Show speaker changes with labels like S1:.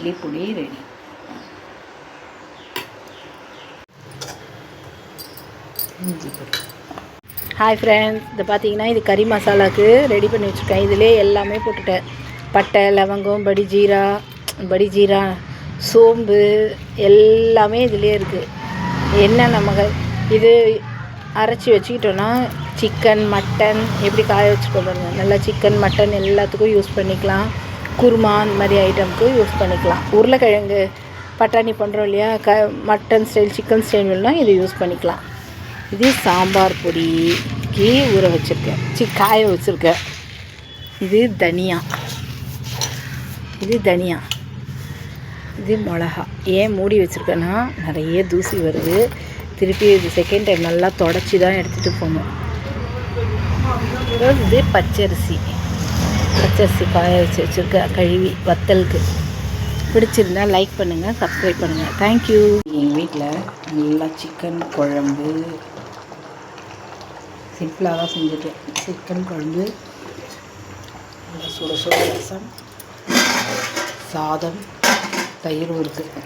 S1: இட்லி பொடி ரெடி. இஞ்சி பொடி. ஹாய் ஃப்ரெண்ட்ஸ், இதை பார்த்தீங்கன்னா இது கறி மசாலாவுக்கு ரெடி பண்ணி வச்சுருக்கேன். இதிலே எல்லாமே போட்டுட்டேன். பட்டை, லவங்கம், படி ஜீரா, சோம்பு எல்லாமே இதிலே இருக்குது. என்ன நம்ம இது அரைச்சி வச்சுக்கிட்டோன்னா சிக்கன், மட்டன் எப்படி காய வச்சுக்கோங்க, நல்லா சிக்கன், மட்டன் எல்லாத்துக்கும் யூஸ் பண்ணிக்கலாம். குருமா அந்த மாதிரி ஐட்டமுக்கு யூஸ் பண்ணிக்கலாம். உருளைக்கிழங்கு பட்டாணி பண்ணுறோம் இல்லையா, மட்டன் ஸ்டைல், சிக்கன் ஸ்டைல் வேணும்னா இது யூஸ் பண்ணிக்கலாம். இது சாம்பார் பொடிக்கு ஊற வச்சுருக்கேன், காய வச்சுருக்கேன். இது தனியா, இது மிளகா. ஏன் மூடி வச்சுருக்கேன்னா நிறைய தூசி வருது. திருப்பி இது செகண்ட் டைம் நல்லா தொடச்சி தான் எடுத்துகிட்டு போகணும். இது பச்சரிசி காய வச்சுருக்கேன், கழுவி வத்தலுக்கு. பிடிச்சிருந்தால் லைக் பண்ணுங்கள், சப்ஸ்கிரைப் பண்ணுங்கள். தேங்க்யூ. எங்கள் வீட்டில் நல்லா சிக்கன் குழம்பு சிம்பிளாக தான் செஞ்சுட்டேன். சிக்கன் குழம்பு, நல்லா சுட ரசம், சாதம், தயிரும் இருக்குது.